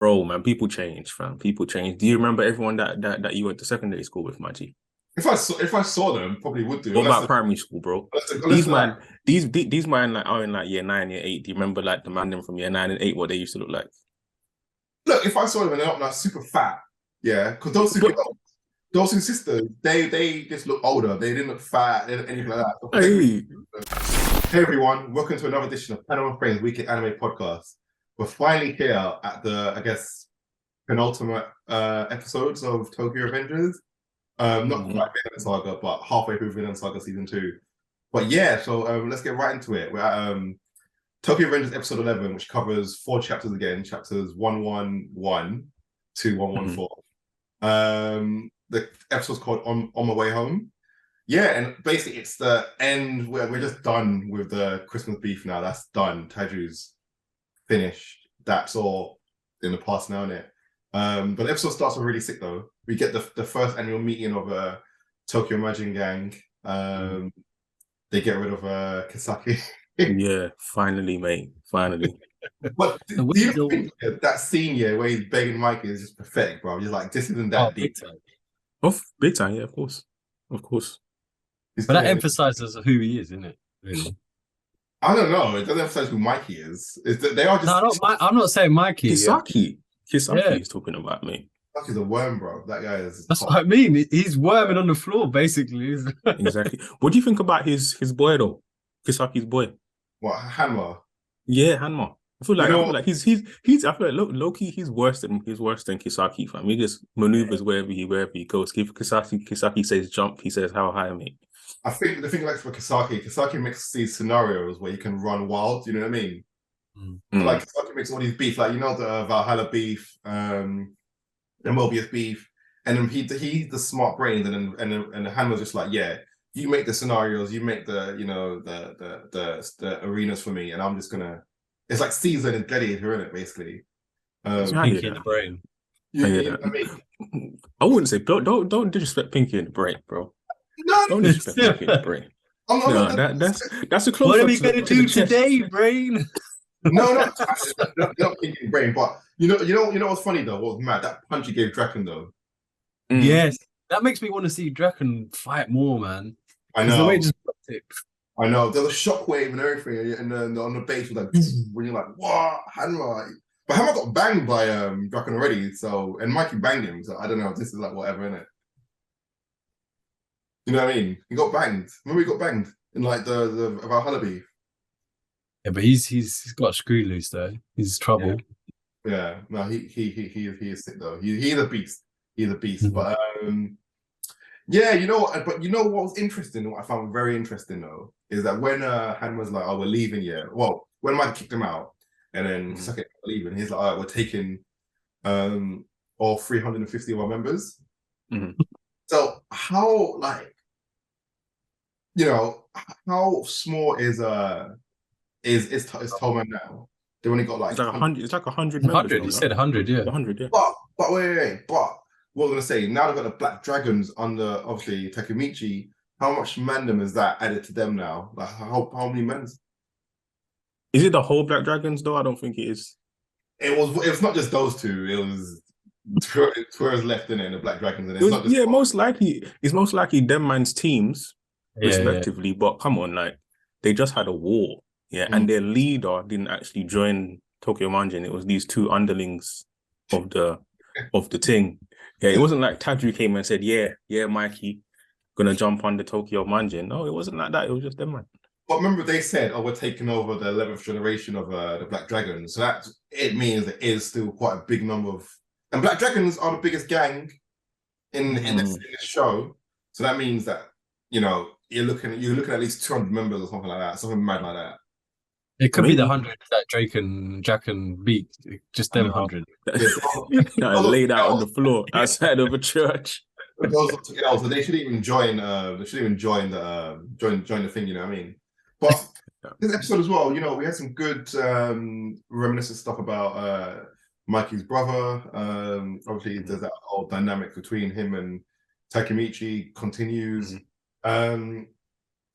Bro, man, people change, fam. People change. Do you remember everyone that you went to secondary school with, Maggie? If I saw them, probably would do. What about primary school, bro? Unless These like man, these man like are in like year 9, year 8. Do you remember like the man them from year 9 and 8? What they used to look like? look, if I saw them and they're not like super fat, yeah, because those two But girls, those two sisters, they just look older. They didn't look fat, they didn't anything like that. So hey, hey everyone, welcome to another edition of Panel and Friends Weekend Anime Podcast. We're finally here at the, I guess, penultimate episodes of Tokyo Revengers. Not quite Vinland Saga, but halfway through Vinland Saga season 2. But yeah, so let's get right into it. We're at Tokyo Revengers episode 11, which covers 4 chapters again, chapters 111 to 114. The episode's called On My Way Home. Yeah, and basically it's the end where we're just done with the Christmas beef now. That's done. Taju's finished. That's all in the past now, innit? But the episode starts off really sick though. We get the first annual meeting of Tokyo Imagine Gang. They get rid of Kisaki. yeah, finally, mate, finally. But do you think that scene here where he's begging Mikey is just pathetic, bro? He's like, this isn't that deep. Big time, yeah, of course. But that emphasizes who he is, isn't it? Really? I don't know. It doesn't emphasize who Mikey is. Is that they are just? No, I'm not saying Mikey. Kisaki is talking about me. Kisaki's a worm, bro. That guy is. That's what I mean. He's worming on the floor, basically. Exactly. What do you think about his boy though? Kisaki's boy. What, Hanma? Yeah, Hanma. I feel like he's I feel like low key he's worse than Kisaki, fam. He just maneuvers wherever he goes. If Kisaki says jump, he says how high, mate. I think the thing like for Kisaki makes these scenarios where you can run wild. You know what I mean? Like Kisaki makes all these beef, like the Valhalla beef, the Mobius beef, and then he's the smart brain, and the Hanma's just like, yeah, you make the scenarios, you make the the arenas for me, and I'm just gonna. It's like Caesar and Gladiator, isn't it? Basically, Pinky in the brain. I wouldn't say don't disrespect Pinky in the brain, bro. No, don't disrespect Pinky in the brain. That's a close. What are we gonna do today, brain? No, not Pinky in the brain. But you know what's funny though? What was mad? That punch he gave Draken though. Yes, that makes me want to see Draken fight more, man. I know. The way it just it. I know. There's a shockwave and everything, and on the base was like when you're like, what, Hanma? But Hanma got banged by Draken already. So and Mikey banged him. So I don't know. This is like whatever, innit? You know what I mean? He got banged. Remember he got banged in like the Valhalla beef. Yeah, but he's got a screw loose though. He's trouble. Yeah. No, he is sick though. He's a beast. He's a beast. But yeah, you know what? But you know what was interesting? What I found very interesting though is that when Han was like, "Oh, we're leaving," well, when Mike kicked him out, and then Sasuke leaving, he's like, "All right, we're taking all 350 of our members." So how how small is Tolman now? They only got like it's like 100. It's like 100. 100. You said 100, yeah. 100, yeah. But wait. But what was I gonna say? Now they've got the Black Dragons under obviously Takemichi. How much mandem is that added to them now? Like how many men? Is it the whole Black Dragons though? I don't think it is. It was not just those two. It was Twitters left in it and the Black Dragons. And most likely them man's teams respectively. But come on, like they just had a war, and their leader didn't actually join Tokyo Manjin. It was these two underlings of the thing. Yeah, it wasn't like Taju came and said, yeah, Mikey, gonna jump on the Tokyo Manjin. No, it wasn't like that. It was just them, man. But remember, they said, "Oh, we're taking over the 11th generation of the Black Dragons." So that it means it is still quite a big number of, and Black Dragons are the biggest gang in this show. So that means that you're looking at least 200 members or something like that, something mad like that. It could be the 100 that Jack and beat, just them 100. Laid out on the floor outside of a church. So they should even join. Join the thing. You know what I mean? But this episode as well, we had some good reminiscent stuff about Mikey's brother. Obviously, there's that whole dynamic between him and Takemichi continues.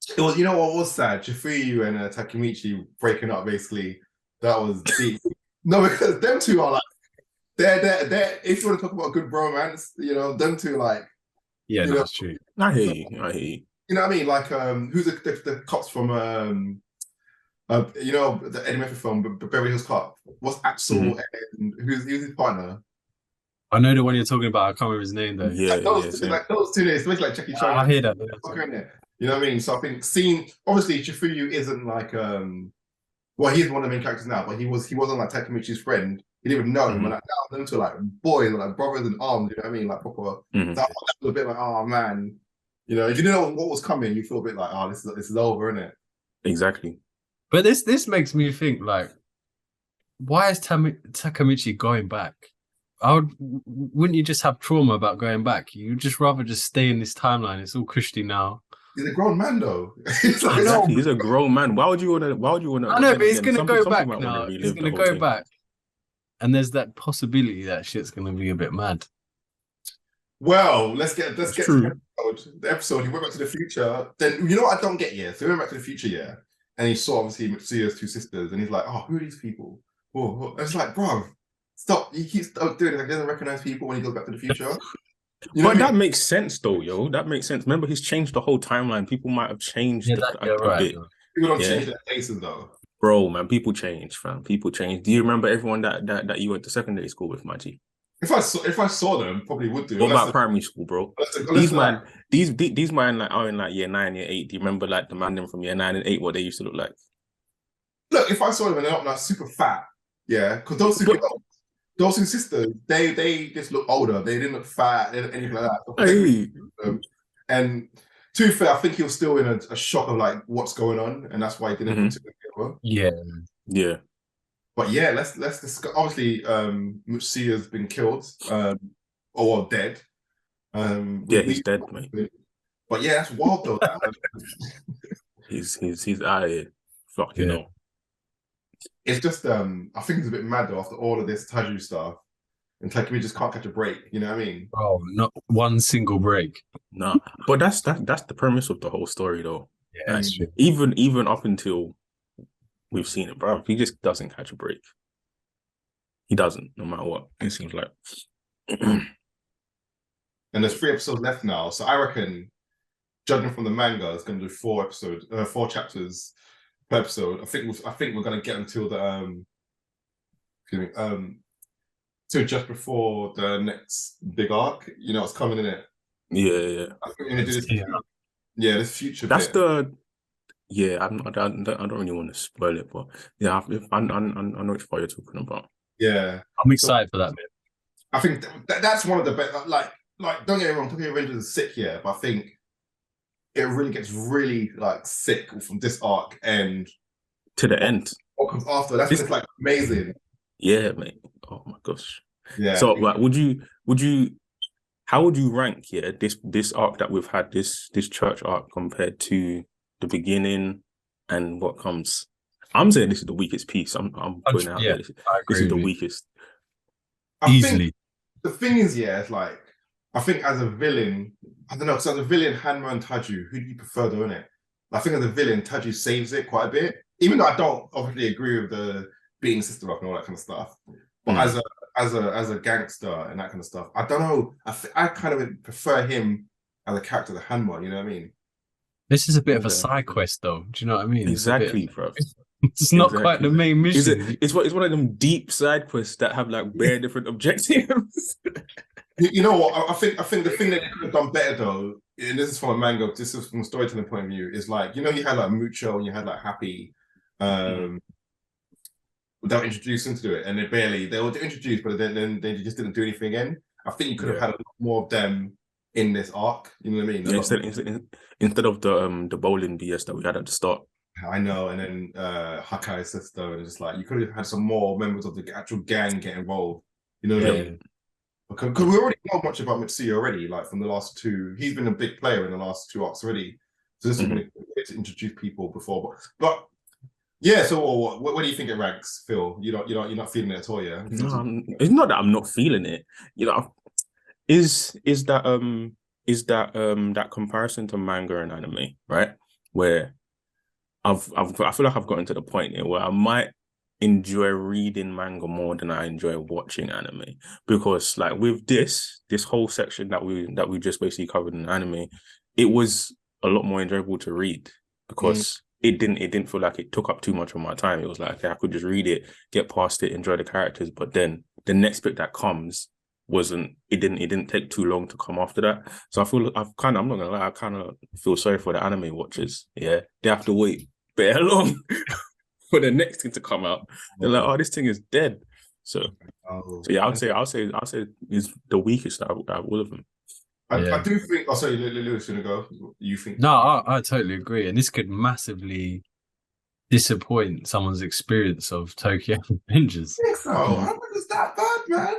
It was, what was sad? Chifuyu and Takemichi breaking up, basically. That was deep. No, because them two are like, they're. If you want to talk about good bromance, them two like. Yeah, that's true. I hear you. You know what I mean? Like, who's the cops from the Eddie Murphy film, Beverly Hills Cop? What's Axel and who's his partner? I know the one you're talking about. I can't remember his name though. Yeah, like those two names, especially like Jackie Chan. I hear that. You know what I mean? So I think obviously Chifuyu isn't like well, he's one of the main characters now, but he wasn't like Takemichi's friend. He didn't even know him. And like now them two are like boys, like brothers in arms, you know what I mean? Like proper. So I felt a bit like, oh man. If you didn't know what was coming, you feel a bit like, oh, this is over, isn't it? Exactly. But this makes me think, like, why is Takemichi going back? Wouldn't you just have trauma about going back? You'd just rather just stay in this timeline. It's all cushy now. He's a grown man, though. Exactly, he's a grown man. Why would you want to? I know, but he's gonna go back now. He's gonna go back, and there's that possibility that shit's gonna be a bit mad. Well, let's get to the episode. He went back to the future. Then you know what I don't get yet. So he went back to the future, and he saw obviously Mitsuya's two sisters, and he's like, "Oh, who are these people?" Whoa. It's like, bro, stop! He keeps doing it. Like, he doesn't recognize people when he goes back to the future. But that makes sense, though, yo. That makes sense. Remember, he's changed the whole timeline. People might have changed a bit. People don't change their faces, though. Bro, man, people change, fam. People change. Do you remember everyone that you went to secondary school with, Maggie? If I saw them, probably would do. What about primary school, bro? These man like are in like year 9, year 8. Do you remember like the man them from year 9 and 8 what they used to look like? Look, if I saw them and they're not like super fat, yeah, because those two sisters, they just look older. They didn't look fat, they didn't anything like that. And to be fair, I think he was still in a shock of like what's going on, and that's why he didn't put it together. Yeah. But yeah, let's discuss. Obviously, Mitsuya's been killed, or dead. He's dead, mate. But yeah, that's wild though. he's out of here. Fuck, you know. It's just I think it's a bit mad though after all of this Taju stuff, and Takumi just can't catch a break. You know what I mean? Oh, not one single break. No, but that's the premise of the whole story, though. Yeah, that's true. Even up until we've seen it, bro. He just doesn't catch a break. He doesn't, no matter what. It seems like. And there's 3 episodes left now, so I reckon, judging from the manga, it's going to do 4 chapters per episode. I think we're going to get until the till just before the next big arc. You know, it's coming in it. Yeah. I think we're going to do this. Yeah, this future. That's bit. I don't really want to spoil it, but yeah, I know which part you're talking about. Yeah, I'm excited for that bit. I think that's one of the best. Like, don't get me wrong, Tokyo Revengers is sick here, but I think it really gets like sick from this arc and to the end. What comes after? That's when it's like amazing. Yeah, mate. Oh my gosh. Yeah. So, like, how would you rank this arc that we've had, this church arc compared to the beginning and what comes? I'm saying this is the weakest piece. I'm putting out there. This is the weakest. Easily. The thing is, it's like, I think as a villain, I don't know, because as a villain, Hanma and Taju, who do you prefer, though, innit? I think as a villain, Taju saves it quite a bit. Even though I don't obviously agree with the beating sister up and all that kind of stuff. But as a gangster and that kind of stuff, I don't know. I kind of prefer him as a character to Hanma, you know what I mean? This is a bit of a side quest, though. Do you know what I mean? Exactly, bro. It's not quite the main mission. It's one of them deep side quests that have like very different objectives. You know what? I think the thing that they could have done better though, and this is from a manga, this is from a storytelling point of view, is like, you know, you had like Mucho and you had like Happy, they were introduced into it, and they were introduced, but then they just didn't do anything again. I think you could have had a lot more of them in this arc. You know what I mean? Yeah, instead of the bowling BS that we had at the start. I know, and then Hakai's sister, and it's like you could have had some more members of the actual gang get involved. You know what I mean? Because we already know much about Mitsuya already, like from the last 2. He's been a big player in the last 2 arcs already. So this is going to introduce people before, but yeah. So what do you think it ranks, Phil? You're not feeling it at all, yeah? No, it's not that I'm not feeling it. You know, is that comparison to manga and anime, right? Where I feel like I've gotten to the point here where I might enjoy reading manga more than I enjoy watching anime, because like with this whole section that we just basically covered in anime, it was a lot more enjoyable to read because it didn't feel like it took up too much of my time. It was like, okay, I could just read it, get past it, enjoy the characters, but then the next bit that comes it didn't take too long to come after that. So I feel I'm not gonna lie, I kind of feel sorry for the anime watchers. Yeah, they have to wait very long for the next thing to come out. They're like, oh, this thing is dead. So yeah, I'll say he's the weakest out of all of them. I do think. Oh, sorry, Lewis, gonna go. You think? No, I totally agree, and this could massively disappoint someone's experience of Tokyo Revengers. I think so. I don't think it's that bad, man.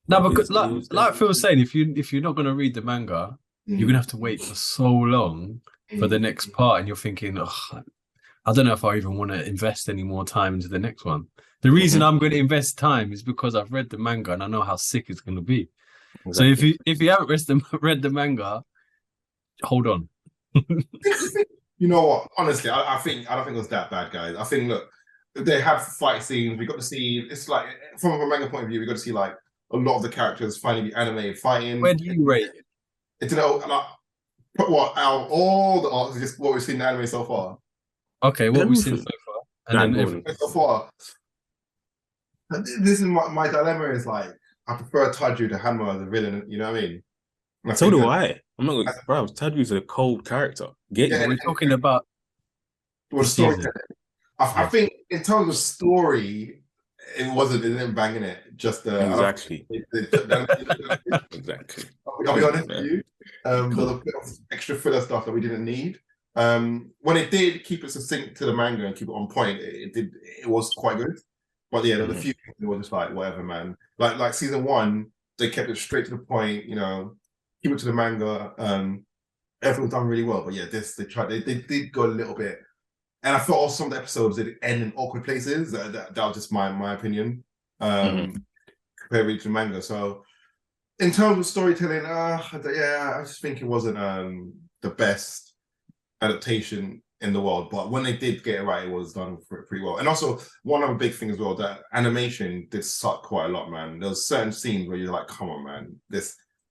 No, because like Phil was saying, if you're not going to read the manga, you're going to have to wait for so long for the next part, and you're thinking, oh, I don't know if I even want to invest any more time into the next one. The reason I'm going to invest time is because I've read the manga and I know how sick it's going to be. Exactly. So if you haven't read the manga, hold on. You know what? Honestly, I don't think it was that bad, guys. I think, look, they have fight scenes. We got to see. It's like, from a manga point of view, we got to see like a lot of the characters finally be animated fighting. Where do you rate it? It's like what out of all the arcs, just what we've seen in the anime so far. Okay, what we've seen so far, and then everything so far. This is my dilemma. Is like, I prefer Taju to Hanma as a villain. You know what I mean? So do I. I'm not, bro. Taju's a cold character. We're talking about the story. I think in terms of story, it didn't bang in it. Just exactly. Exactly. I'll be honest with you. There's a bit of extra filler stuff that we didn't need. When it did keep it succinct to the manga and keep it on point, it was quite good. But yeah, there was a few things that were just like, whatever, man. Like season 1, they kept it straight to the point. You know, keep it to the manga. Everything was done really well. But yeah, they did go a little bit. And I thought also some of the episodes did end in awkward places. That was just my opinion. Compared to the manga. So in terms of storytelling, I just think it wasn't the best adaptation in the world. But when they did get it right, it was done pretty well. And also, one other big thing as well, that animation did suck quite a lot, man. There was certain scenes where you're like, come on, man.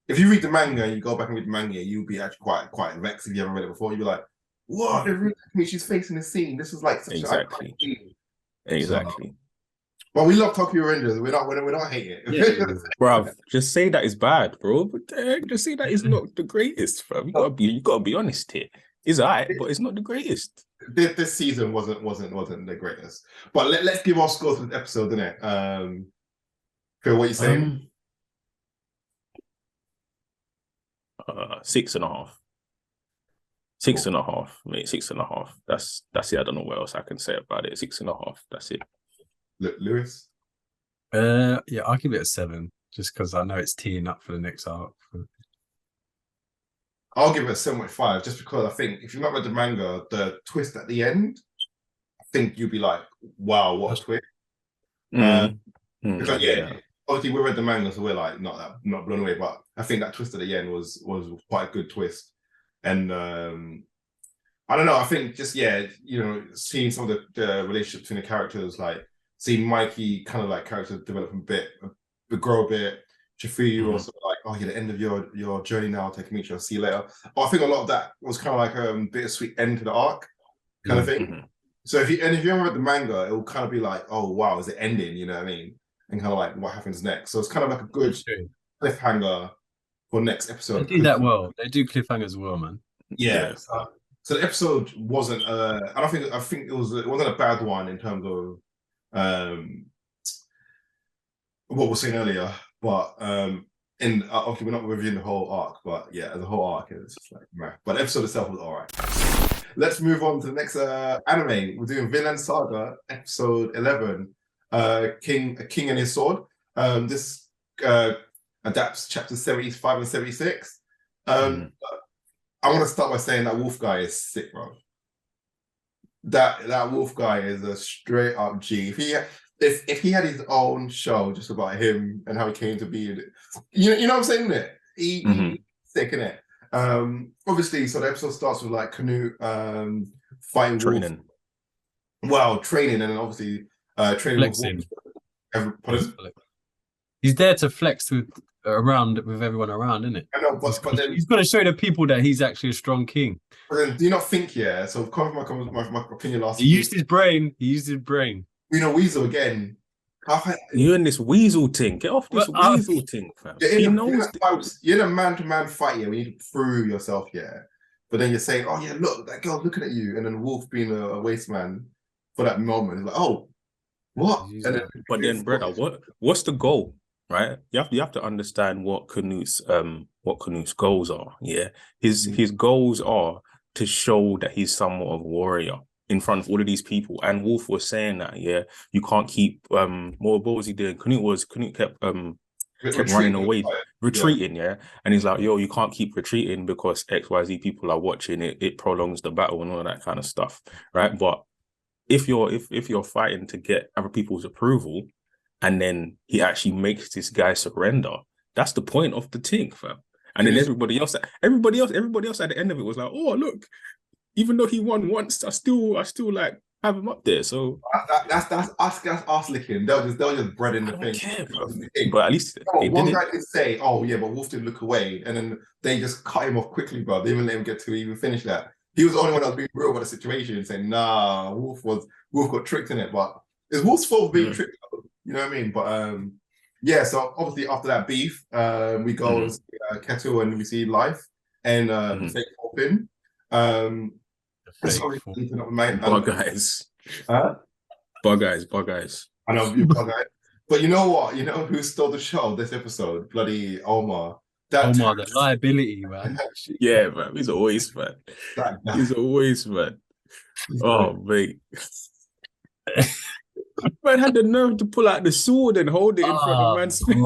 If you read the manga and you go back and read the manga, you'll be actually quite vexed if you haven't read it before. You'll be like, what? She's facing the scene. This is like such exactly. Exactly. Well, we love Tokyo Revengers. We're not hating it. Yeah. Bro, just say that is bad, bro. But just say that is not the greatest, fam. You gotta be honest here. It's alright, but it's not the greatest. This season wasn't the greatest. But let's give our scores for this episode, innit? Phil, what are you saying? 6.5. 6.5, mate. 6.5. That's it. I don't know what else I can say about it. 6.5. That's it. Lewis? Yeah, I'll give it a 7, just because I know it's teeing up for the next arc. I'll give it a 7.5, just because I think if you've not read the manga, the twist at the end, I think you'd be like, wow, what a twist. Obviously we read the manga, so we're like not blown away, but I think that twist at the end was quite a good twist. And I don't know, I think just seeing some of the relationship between the characters, like seeing Mikey kind of like character develop a bit, grow a bit. Chifuyu also like, oh, you're the end of your journey now, Takemichi, I'll see you later. I think a lot of that was kind of like a bittersweet end to the arc kind of thing. So if you haven't read the manga, it will kind of be like, oh wow, is it ending? You know what I mean? And kind of like what happens next. So it's kind of like a good cliffhanger for next episode. They do that well. They do cliffhangers well, man. Yeah. So the episode wasn't. I think it wasn't a bad one in terms of what we were saying earlier. But obviously we're not reviewing the whole arc. But yeah, as a whole arc, it's just like meh. But the episode itself was all right. Let's move on to the next anime. We're doing Vinland Saga, episode 11. King and his sword. This adapts chapters 75 and 76. I want to start by saying that wolf guy is sick, bro. That wolf guy is a straight up G. If he had his own show just about him and how he came to be, you know what I'm saying? He's sick, innit? Obviously, so the episode starts with like Canute fighting training. Wolf. Well, training, and then obviously training with Flexing. Pardon? He's there to flex with everyone around, isn't it? I know, but then He's got to show the people that he's actually a strong king. But then, do you not think, yeah? So, coming from my opinion last He week, used his brain. He used his brain. Weasel again. You and this weasel thing. Get off this weasel thing, fam. He knows. You're in a man-to-man fight, yeah, when you need to prove yourself, yeah. But then you're saying, oh, yeah, look, that girl's looking at you. And then Wolf being a waste man for that moment. It's like, oh, what? But then, brother, what's the goal, right? You have to understand what Canut's goals are, yeah? His goals are to show that he's somewhat of a warrior in front of all of these people. And Wolf was saying that, yeah, you can't keep what was he doing? Canute kept running away, retreating, yeah. And he's like, yo, you can't keep retreating because XYZ people are watching it. It prolongs the battle and all that kind of stuff, right? But if you're fighting to get other people's approval, and then he actually makes this guy surrender, that's the point of the thing, fam. And then everybody else at the end of it was like, oh, look, even though he won once, I still like have him up there. So that's us licking. They'll just bread in the thing. Care, but at least one guy did say, "Oh yeah, but Wolf did look away," and then they just cut him off quickly, bro. They didn't let him get to even finish that. He was the only one that was being real about the situation, saying, "Nah, Wolf got tricked in it." But it's Wolf's fault being tricked. You know what I mean? But yeah. So obviously after that beef, we go and see Kettle and we see Life and fake Corbin. Sorry, bug guys. Bug guys. I know you bug guys. But you know what? You know who stole the show this episode? Bloody Omar. Omar, the liability, man. Yeah, man. He's always man. Oh, mate. Man had the nerve to pull out the sword and hold it in front of man's face.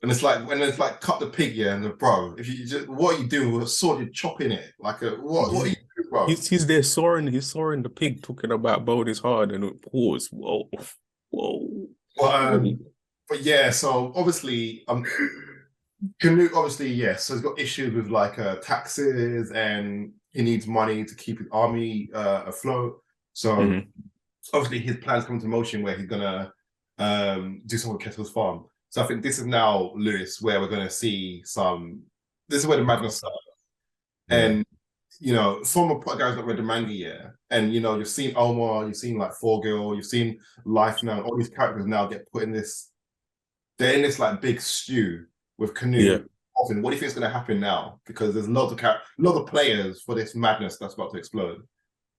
And it's like cut the pig, yeah, and bro, if you just what are you doing with a sword? You're chopping it like a what are you doing, bro? He's there soaring the pig, talking about bone is hard and it pause. Whoa. But yeah, so obviously Canute obviously, yes, so he's got issues with like taxes and he needs money to keep his army afloat. So obviously his plans come into motion where he's gonna do something with Kettle's farm. So I think this is now, Lewis, where we're going to see this is where the madness starts. And, you know, from a guy's not read the manga yet, and, you know, you've seen Omar, you've seen like Forgirl, you've seen Life now, all these characters now get put in this, they're in this like big stew with Canute. Yeah. What do you think is going to happen now? Because there's lots of players for this madness that's about to explode.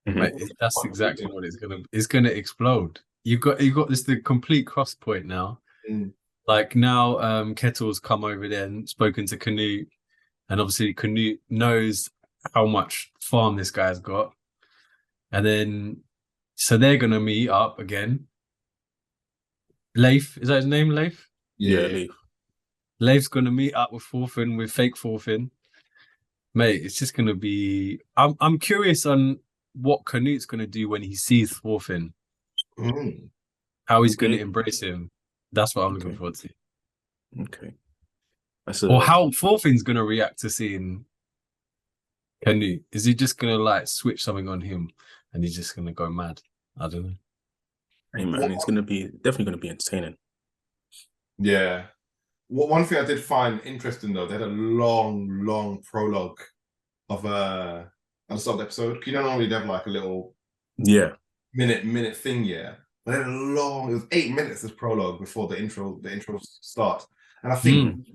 Right, that's exactly what it's going to explode. You've got this the complete cross point now. Like now, Kettle's come over there and spoken to Canute, and obviously Canute knows how much farm this guy's got, and then so they're gonna meet up again. Leif, is that his name? Leif? Yeah, Leif. Leif's gonna meet up with Thorfinn, with fake Thorfinn. Mate, it's just gonna be. I'm curious on what Canute's gonna do when he sees Thorfinn. How he's gonna embrace him. That's what I'm looking forward to. Okay. Or how Thorfinn's going to react to seeing Canute. Is he just going to like switch something on him and he's just going to go mad? I don't know. Hey man, it's definitely going to be entertaining. Yeah. One thing I did find interesting though, they had a long prologue of at the start of the episode. You know, normally they have like a little minute thing, yeah. But they had it was 8 minutes this prologue before the intro starts. And I think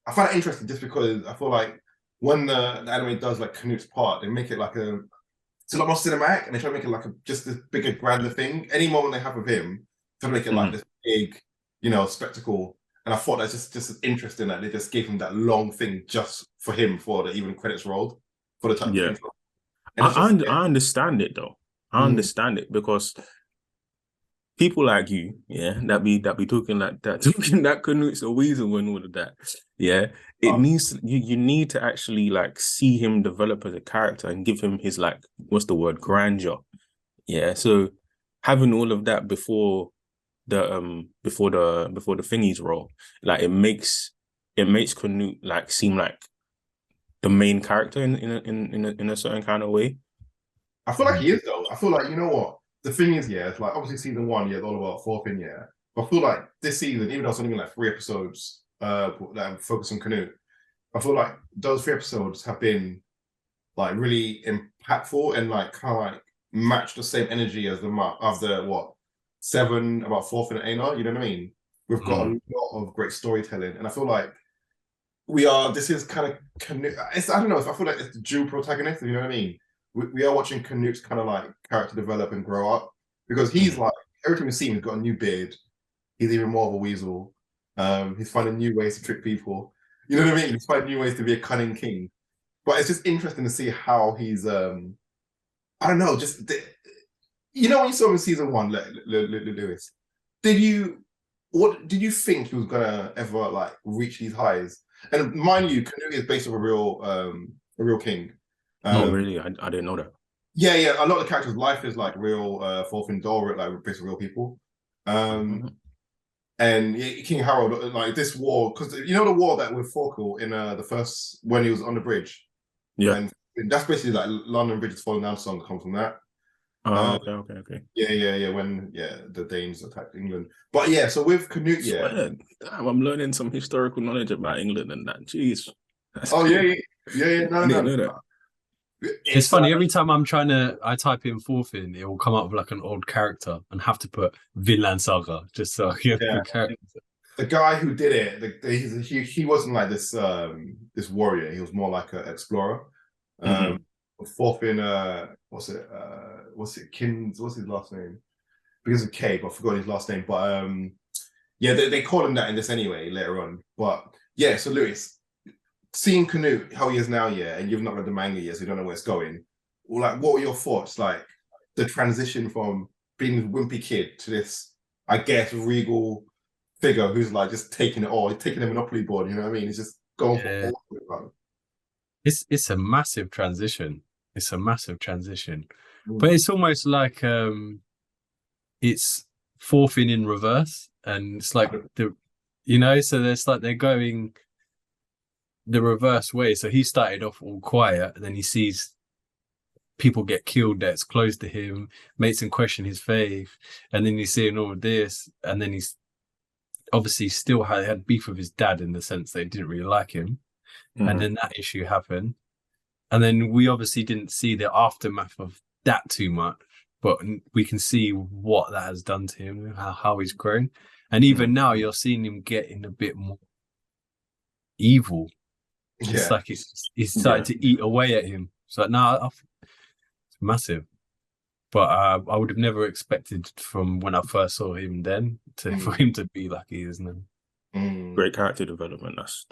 I find it interesting just because I feel like when the anime does like Canute's part, they make it like it's a lot more cinematic and they try to make it like just this bigger, grander thing. Any moment they have with him, try to make it like this big, you know, spectacle. And I thought that's just interesting that they just gave him that long thing just for him for the even credits rolled for the time. Yeah. I understand it though. I understand it because people like you, that be talking like that, talking that Canute's a weasel and all of that. Yeah. It needs you need to actually like see him develop as a character and give him his like grandeur. Yeah. So having all of that before the thingies roll, like it makes Canute like seem like the main character in a certain kind of way. I feel like he is though. I feel like, you know what? the thing is, yeah, it's like obviously season 1, yeah, it's all about Thorfinn, yeah. But I feel like this season, even though it's only been like 3 episodes that focus on Canute, I feel like those 3 episodes have been like really impactful and like kind of like match the same energy as the what 7 about Thorfinn and Einar. You know what I mean? We've got a lot of great storytelling, and I feel like this is kind of Canute. I don't know if I feel like it's the dual protagonist. You know what I mean? We are watching Canute's kind of like character develop and grow up, because he's like, every time we see him, he's got a new beard. He's even more of a weasel. He's finding new ways to trick people. You know what I mean? He's finding new ways to be a cunning king. But it's just interesting to see how he's I don't know, just you know, when you saw him in season 1, Lewis, did you think he was gonna ever like reach these highs? And mind you, Canute is based on a real king. Not really. I didn't know that. Yeah. A lot of the characters' life is like real Thorfinn Dor, like based on real people. And King Harold, like this war, because you know the war that with Thorkel in the first, when he was on the bridge. Yeah. And that's basically like London Bridge is Falling Down song comes from that. Okay. Yeah. When the Danes attacked England. But yeah, so with Canute, Damn, I'm learning some historical knowledge about England and that. Jeez. Cool. Yeah. No. I didn't know that. It's funny, every time I type in Thorfinn, it will come up with like an old character and have to put Vinland Saga just so I get the character. The guy who did it, he wasn't like this this warrior. He was more like an explorer. Thorfinn, what's his last name? Begins with K, but I forgot his last name. But yeah, they call him that in this anyway later on. But yeah, so Lewis, seeing Canute how he is now, and you've not read the manga yet, so you don't know where it's going. Like, what were your thoughts? Like the transition from being a wimpy kid to this, I guess, regal figure who's like just taking it all, taking a monopoly board. You know what I mean? He's just going for all. It's a massive transition. It's a massive transition, but it's almost like it's Thorfinn in reverse, and it's like so there's like they're going the reverse way. So he started off all quiet, and then he sees people get killed that's close to him, makes him question his faith, and then he's seeing all of this, and then he's obviously still had beef with his dad in the sense that he didn't really like him, and then that issue happened, and then we obviously didn't see the aftermath of that too much, but we can see what that has done to him, how he's grown, and even now you're seeing him getting a bit more evil. It's like it's starting to eat away at him. So it's massive. But I would have never expected from when I first saw him then for him to be like he is now. Great character development. That's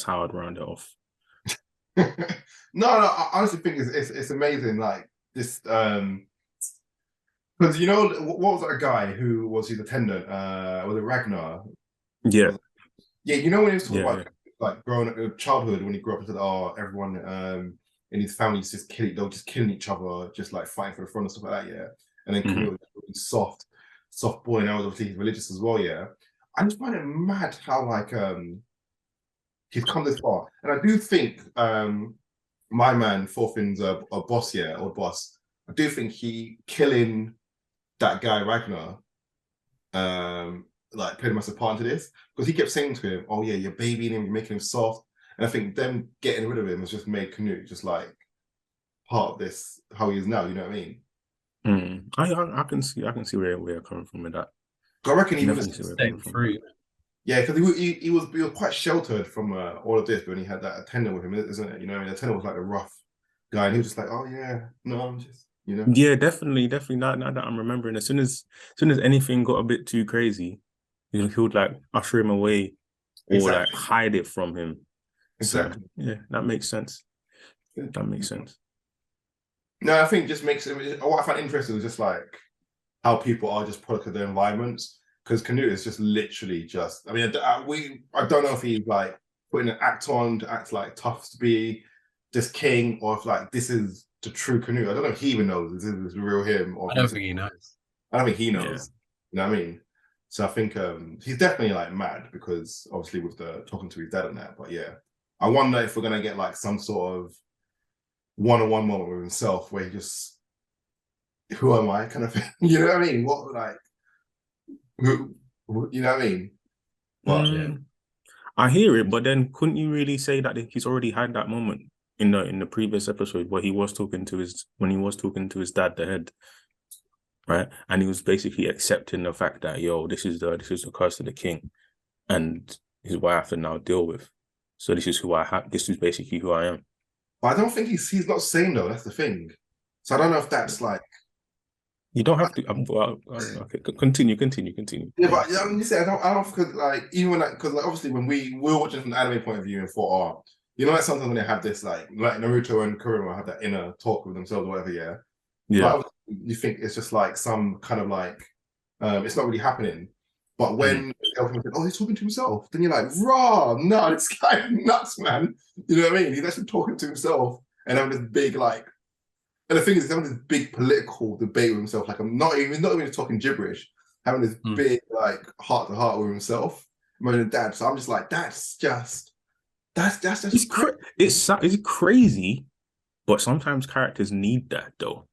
how I'd round it off. No, I honestly think it's amazing. Like this, because you know what was that guy who was his attendant? Was it Ragnar? Yeah. You know when he was talking about like growing up, childhood, when he grew up and said, "Oh, everyone in his family just they were just killing each other, just like fighting for the throne and stuff like that." Yeah, and then Camille was really soft boy, and now obviously he's religious as well. Yeah, I just find it mad how like he's come this far, and I do think my man Thorfinn's a boss, old boss. I do think he killing that guy Ragnar like played a massive part into this, because he kept saying to him, "Oh yeah, you're babying him, you're making him soft." And I think them getting rid of him has just made Canute just like part of this, how he is now. You know what I mean? I can see where you're coming from with that. I reckon he was free. Yeah, because he was quite sheltered from all of this when he had that attendant with him, isn't it? You know, what I mean, the attendant was like a rough guy, and he was just like, "Oh yeah, no, I'm just." You know? Yeah, definitely. Now that I'm remembering, as soon as anything got a bit too crazy, he would like usher him away or like hide it from him. Exactly. So, yeah, that makes sense. That makes sense. No, I think just makes it. What I find interesting is just like how people are just product of their environments. Because Canute is just literally just. I mean, I don't know if he's like putting an act on to act like tough to be this king, or if like this is the true Canute. I don't know if he even knows this is the real him. Or I don't think he knows. I don't think he knows. Yeah. You know what I mean? So I think he's definitely like mad, because obviously with the talking to his dad and that. But yeah, I wonder if we're gonna get like some sort of one-on-one moment with himself where he just who am I kind of thing. You know what I mean? What like you know what I mean? But I hear it, but then couldn't you really say that he's already had that moment in the previous episode where he was talking to his dad, the head, right? And he was basically accepting the fact that this is the curse of the king, and this is what I have to now deal with. So this is who I have. This is basically who I am. I don't think he's not sane though. That's the thing. So I don't know if that's like. You don't have to. Okay, continue. Yeah, but you say I don't because like even when because like obviously when we were watching from the anime point of view and thought, like sometimes when they have this like Naruto and Kurama have that inner talk with themselves or whatever, yeah. Like, you think it's just like some kind of like it's not really happening. But when girlfriend said, he's talking to himself, then you're like, rah, no, this guy is nuts, man. You know what I mean? He's actually talking to himself and having this big like. And the thing is, he's having this big political debate with himself. Like, I'm not even just talking gibberish, having this big, like, heart to heart with himself, mother and dad. So I'm just like, that's just. It's crazy, but sometimes characters need that though.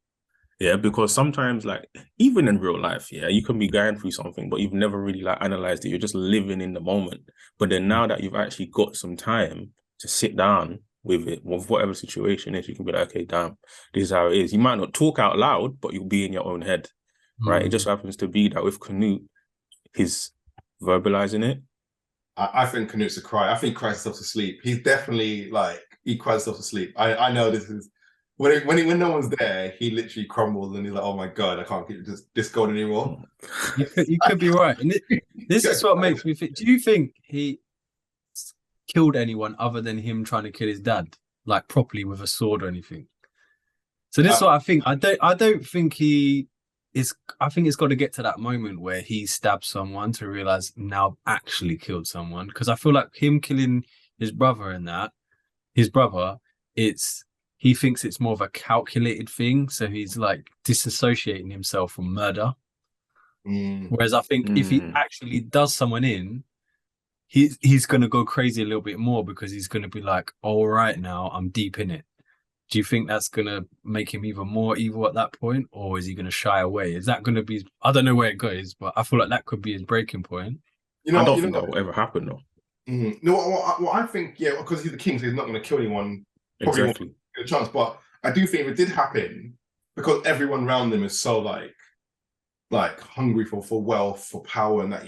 Yeah, because sometimes, like, even in real life, you can be going through something, but you've never really like analyzed it. You're just living in the moment. But then now that you've actually got some time to sit down with it, with whatever situation is, you can be like, okay, damn, this is how it is. You might not talk out loud, but you'll be in your own head, right? It just happens to be that with Canute, he's verbalizing it. I think Canute's a cry. I think he cries himself to sleep. He's definitely like, he cries himself to sleep. I know this is, when no one's there, he literally crumbles and he's like, oh my God, I can't keep this going anymore. You could be right. And this is what makes me think, do you think he killed anyone other than him trying to kill his dad, like properly with a sword or anything? So this is what I think. I don't think he is. I think it's got to get to that moment where he stabbed someone to realize now I've actually killed someone. Because I feel like him killing his brother he thinks it's more of a calculated thing. So he's like disassociating himself from murder. Whereas I think if he actually does someone in, he's going to go crazy a little bit more because he's going to be like, all right, now I'm deep in it. Do you think that's going to make him even more evil at that point? Or is he going to shy away? Is that going to be, I don't know where it goes, but I feel like that could be his breaking point. I don't think that will ever happen though. No, what I think, because he's the king, so he's not going to kill anyone. Exactly. A chance, but I do think if it did happen, because everyone around him is so like hungry for wealth, for power, and that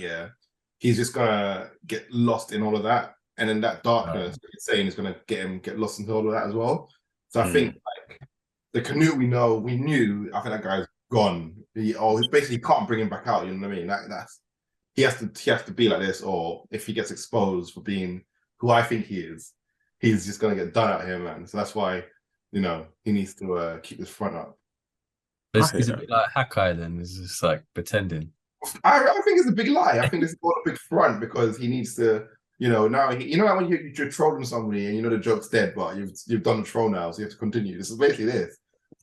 he's just gonna get lost in all of that, and then that darkness that you're saying is gonna get lost into all of that as well. So I think like the Canute we knew, I think that guy's gone. He basically can't bring him back out. You know what I mean? That's he has to be like this, or if he gets exposed for being who I think he is, he's just gonna get done out here, man. So that's why he needs to keep his front up. It's a bit like Hakai then. It's just like pretending. I think it's a big lie. I think it's all a big front because he needs to, now when you're trolling somebody and the joke's dead, but you've done the troll now, so you have to continue. This is basically this.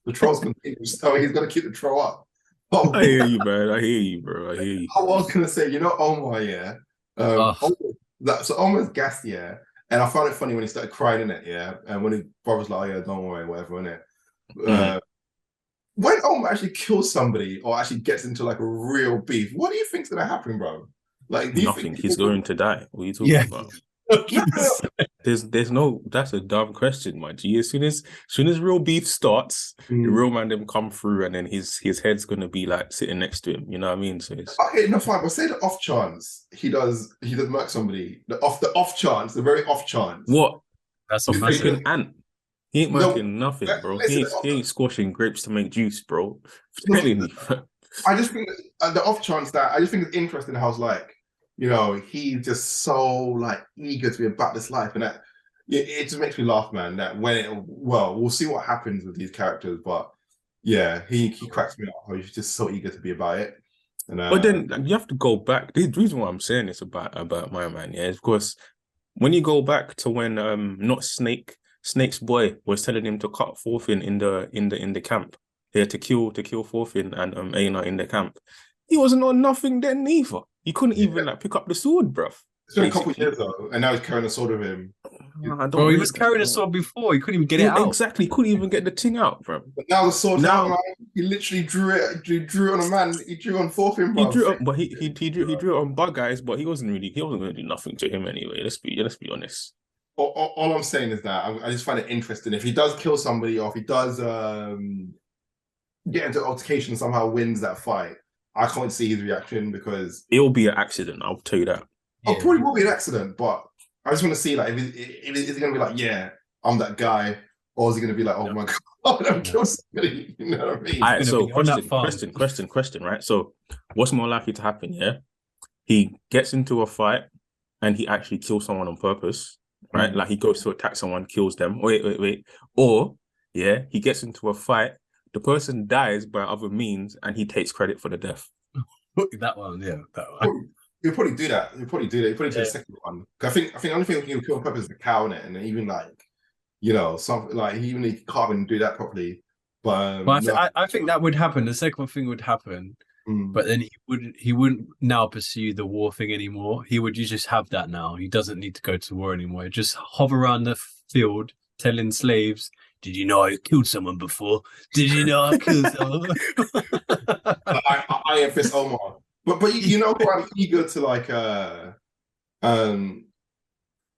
The troll's continue, so he's gonna keep the troll up. I hear you, man. I hear you, bro. I hear you. I was gonna say, Omar, so Omar's gassed, and I found it funny when he started crying in it, and when his brother's like, oh, don't worry, whatever, innit? When Omar actually kills somebody or actually gets into like a real beef, what do you think's gonna happen, bro? Like, do you think he's going to die? What are you talking about? There's no. That's a dumb question, man. As soon as real beef starts, the real man them come through, and then his head's gonna be like sitting next to him. You know what I mean? So it's okay, no, fine. But say the off chance he does murk somebody. The very off chance. What? That's a freaking ant. He ain't murking nothing, bro. He ain't squashing grapes to make juice, bro. I just think the off chance that I just think it's interesting how it's like, he's just so like eager to be about this life, and that it just makes me laugh, man. That we'll see what happens with these characters, but he cracks me up. He's just so eager to be about it. And, but then you have to go back. The reason why I'm saying this about my man, is of course when you go back to when not Snake's boy was telling him to cut Thorfinn in the camp. To kill Thorfinn and Aina in the camp. He wasn't on nothing then neither. He couldn't even pick up the sword, bruv. It's been a couple of years though, and now he's carrying a sword with him. I don't Bro, he rate was that. carrying a sword before. He couldn't even get it out. Exactly, couldn't even get the thing out, bro. But now the sword's out, Now man. He literally drew it. He drew it on a man. He drew on Thorfinn, he bro. drew up, but he drew it on bug guys, but he wasn't going to do nothing to him anyway. Let's be honest. All I'm saying is that I just find it interesting. If he does kill somebody, or if he does get into altercation and somehow wins that fight, I can't see his reaction because It'll be an accident. I'll tell you that. it probably will be an accident. But I just want to see, like, is he going to be like, yeah, I'm that guy, or is he going to be like, oh my god, I'm killing somebody? You know what I mean? All right, so question, right? So, what's more likely to happen? Yeah, he gets into a fight and he actually kills someone on purpose, right? Like he goes to attack someone, kills them. Wait. Or yeah, he gets into a fight, the person dies by other means, and he takes credit for the death. That one, yeah, that one. He'll probably do that. He'll probably do the second one. I think the only thing he can kill on purpose is the cow in it, and even like, you know, something like he can't even do that properly. But I think that would happen. The second thing would happen, but then he wouldn't now pursue the war thing anymore. He would just have that now. He doesn't need to go to war anymore. Just hover around the field, telling slaves, "Did you know I killed someone before? Did you know I killed someone?" I am Fist Omar. But you know who I'm eager to like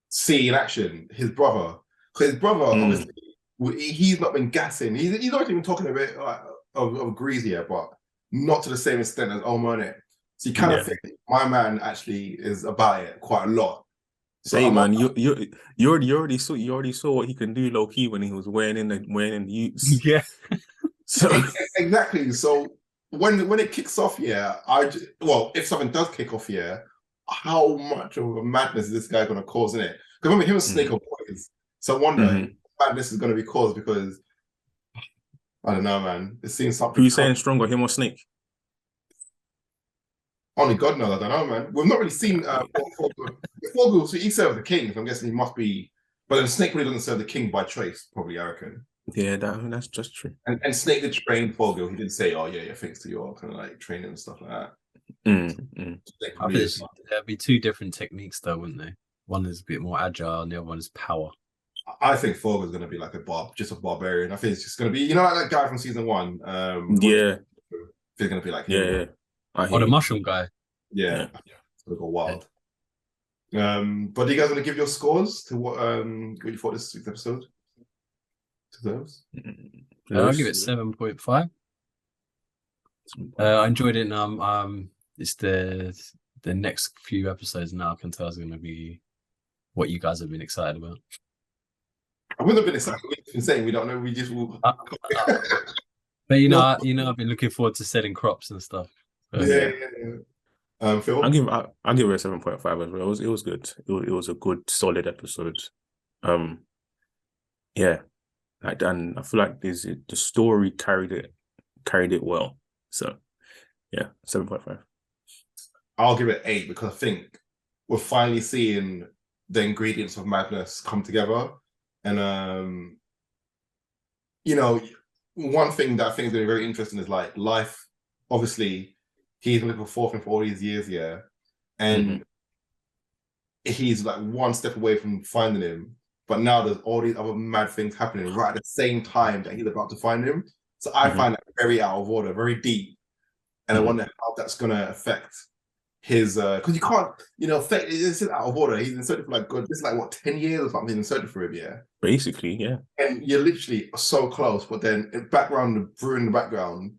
see in action? His brother. Because his brother, obviously, he's not been gassing. He's not even talking a bit like, of grease here, but not to the same extent as Omar in it. So you kind of think my man actually is about it quite a lot. So hey man, you already saw what he can do low key when he was wearing in the utes. Yeah. So exactly. So when it kicks off, if something does kick off, how much of a madness is this guy going to cause in it? Because remember, him and Snake are boys. So I wonder madness is going to be caused because I don't know, man. It seems something. Who's saying stronger, him or Snake? Only God knows. I don't know, man. We've not really seen Forgul. So he served the king. So I'm guessing he must be. But then Snake really doesn't serve the king by choice. Probably, I reckon. Yeah, that's just true. And Snake did train Forgul. He did say, "Oh yeah, thanks to your kind of like training and stuff like that." I think there'd be two different techniques, though, wouldn't they? One is a bit more agile, and the other one is power. I think Forgul's going to be like just a barbarian. I think it's just going to be, like that guy from season 1. Yeah, he's going to be like him. The mushroom guy. Yeah. It's going to go wild. But do you guys want to give your scores to what you thought this week's episode deserves? I'll give it 7.5. I enjoyed it. It's the next few episodes now. I can tell is going to be what you guys have been excited about. I wouldn't have been excited. We've been saying we don't know. We just will. But I've been looking forward to selling crops and stuff. Yeah. Phil, I'll give it a 7.5 as well. It was good. It was a good solid episode. Yeah, and I feel like the story carried it well. So yeah, 7.5. I'll give it 8 because I think we're finally seeing the ingredients of madness come together. And one thing that I think is going to be very interesting is like life. Obviously, he's been looking for Thorfinn for all these years, and he's like one step away from finding him. But now there's all these other mad things happening right at the same time that he's about to find him. So I find that very out of order, very deep, and I wonder how that's going to affect his because you can't, it's out of order. He's been searching for like good. This is like what 10 years or something. He's been searching for him, basically, yeah. And you're literally so close, but then brewing in the background,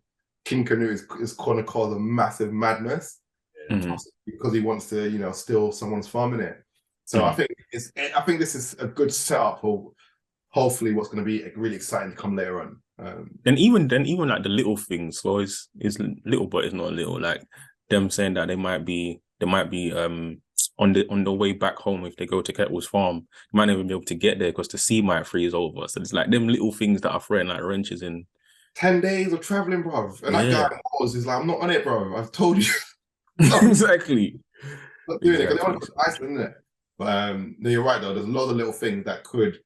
King Canute is going to cause a massive madness because he wants to, steal someone's farm in it. So I think this is a good setup for hopefully what's going to be really exciting to come later on. Then even like the little things, so is little, but it's not little. Like them saying that they might be on the way back home if they go to Kettle's farm, they might not even be able to get there because the sea might freeze over. So it's like them little things that are throwing like wrenches in. 10 days of traveling, bro. And that guy is like, I'm not on it, bro. I've told you. Exactly. Not doing it because they want to go to Iceland, isn't it? But no, you're right though. There's a lot of little things that could.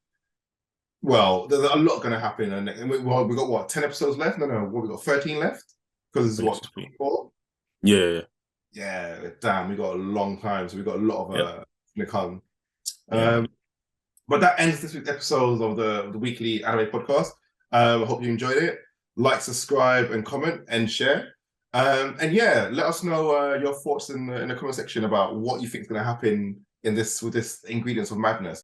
Well, there's a lot going to happen, and we got what 10 episodes left? No, we got 13 left because it's what 24. Yeah. Yeah, damn, we got a long time, so we got a lot of to come. But that ends this week's episode of the weekly anime podcast. I hope you enjoyed it. Like, subscribe, and comment and share. And yeah, let us know your thoughts in the comment section about what you think is going to happen in this with this Ingredients of Madness.